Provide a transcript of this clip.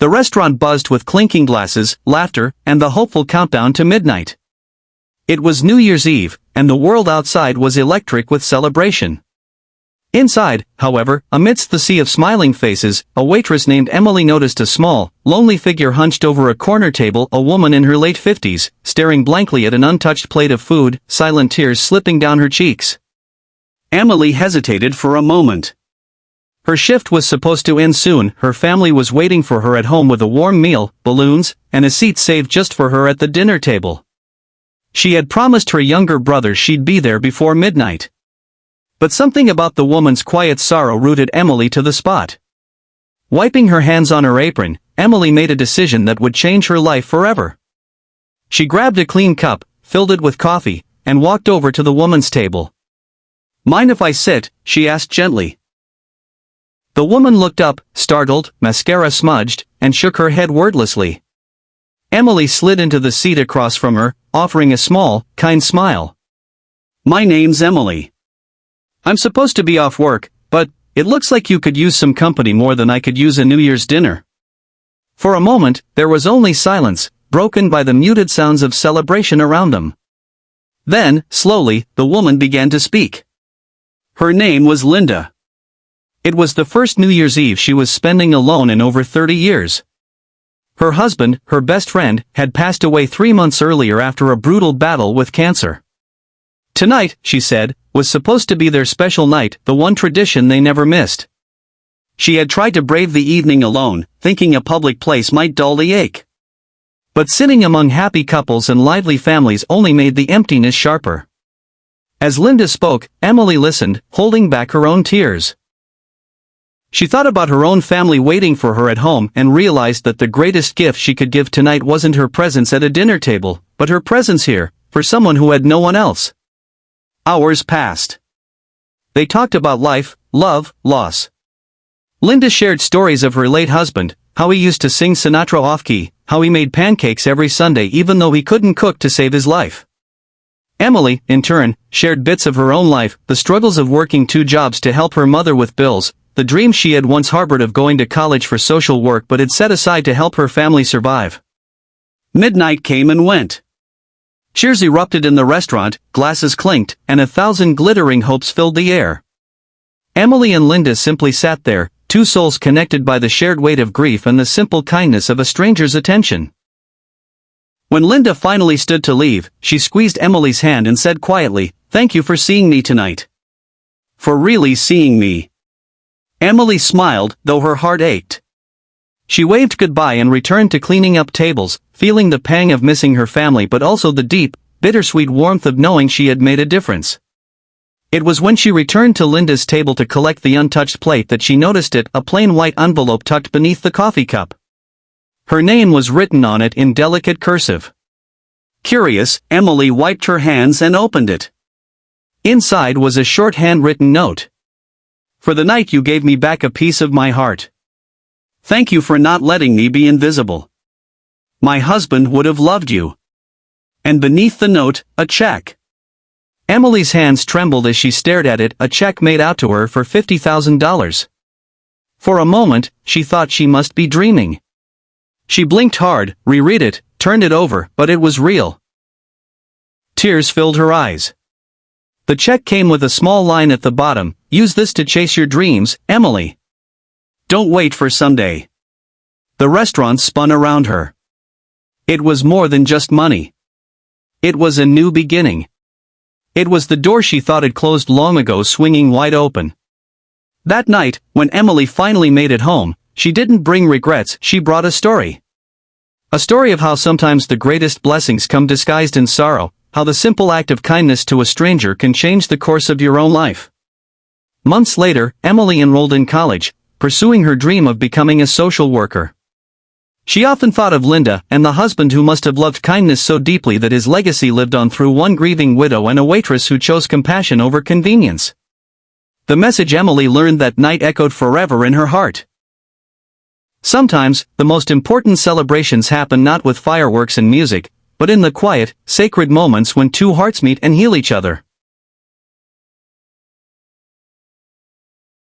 The restaurant buzzed with clinking glasses, laughter, and the hopeful countdown to midnight. It was New Year's Eve, and the world outside was electric with celebration. Inside, however, amidst the sea of smiling faces, a waitress named Emily noticed a small, lonely figure hunched over a corner table, a woman in her late 50s, staring blankly at an untouched plate of food, silent tears slipping down her cheeks. Emily hesitated for a moment. Her shift was supposed to end soon, her family was waiting for her at home with a warm meal, balloons, and a seat saved just for her at the dinner table. She had promised her younger brother she'd be there before midnight. But something about the woman's quiet sorrow rooted Emily to the spot. Wiping her hands on her apron, Emily made a decision that would change her life forever. She grabbed a clean cup, filled it with coffee, and walked over to the woman's table. "Mind if I sit?" she asked gently. The woman looked up, startled, mascara smudged, and shook her head wordlessly. Emily slid into the seat across from her, offering a small, kind smile. "My name's Emily. I'm supposed to be off work, but it looks like you could use some company more than I could use a New Year's dinner." For a moment, there was only silence, broken by the muted sounds of celebration around them. Then, slowly, the woman began to speak. Her name was Linda. It was the first New Year's Eve she was spending alone in over 30 years. Her husband, her best friend, had passed away 3 months earlier after a brutal battle with cancer. Tonight, she said, was supposed to be their special night, the one tradition they never missed. She had tried to brave the evening alone, thinking a public place might dull the ache. But sitting among happy couples and lively families only made the emptiness sharper. As Linda spoke, Emily listened, holding back her own tears. She thought about her own family waiting for her at home and realized that the greatest gift she could give tonight wasn't her presence at a dinner table, but her presence here, for someone who had no one else. Hours passed. They talked about life, love, loss. Linda shared stories of her late husband, how he used to sing Sinatra off-key, how he made pancakes every Sunday even though he couldn't cook to save his life. Emily, in turn, shared bits of her own life, the struggles of working 2 jobs to help her mother with bills, the dream she had once harbored of going to college for social work but had set aside to help her family survive. Midnight came and went. Cheers erupted in the restaurant, glasses clinked, and 1,000 glittering hopes filled the air. Emily and Linda simply sat there, 2 souls connected by the shared weight of grief and the simple kindness of a stranger's attention. When Linda finally stood to leave, she squeezed Emily's hand and said quietly, "Thank you for seeing me tonight. For really seeing me." Emily smiled, though her heart ached. She waved goodbye and returned to cleaning up tables, feeling the pang of missing her family but also the deep, bittersweet warmth of knowing she had made a difference. It was when she returned to Linda's table to collect the untouched plate that she noticed it, a plain white envelope tucked beneath the coffee cup. Her name was written on it in delicate cursive. Curious, Emily wiped her hands and opened it. Inside was a short handwritten note. "For the night you gave me back a piece of my heart. Thank you for not letting me be invisible. My husband would have loved you." And beneath the note, a check. Emily's hands trembled as she stared at it, a check made out to her for $50,000. For a moment, she thought she must be dreaming. She blinked hard, reread it, turned it over, but it was real. Tears filled her eyes. The check came with a small line at the bottom, "Use this to chase your dreams, Emily. Don't wait for someday." The restaurant spun around her. It was more than just money. It was a new beginning. It was the door she thought had closed long ago swinging wide open. That night, when Emily finally made it home, she didn't bring regrets, she brought a story. A story of how sometimes the greatest blessings come disguised in sorrow, how the simple act of kindness to a stranger can change the course of your own life. Months later, Emily enrolled in college, pursuing her dream of becoming a social worker. She often thought of Linda and the husband who must have loved kindness so deeply that his legacy lived on through one grieving widow and a waitress who chose compassion over convenience. The message Emily learned that night echoed forever in her heart. Sometimes, the most important celebrations happen not with fireworks and music, but in the quiet, sacred moments when 2 hearts meet and heal each other.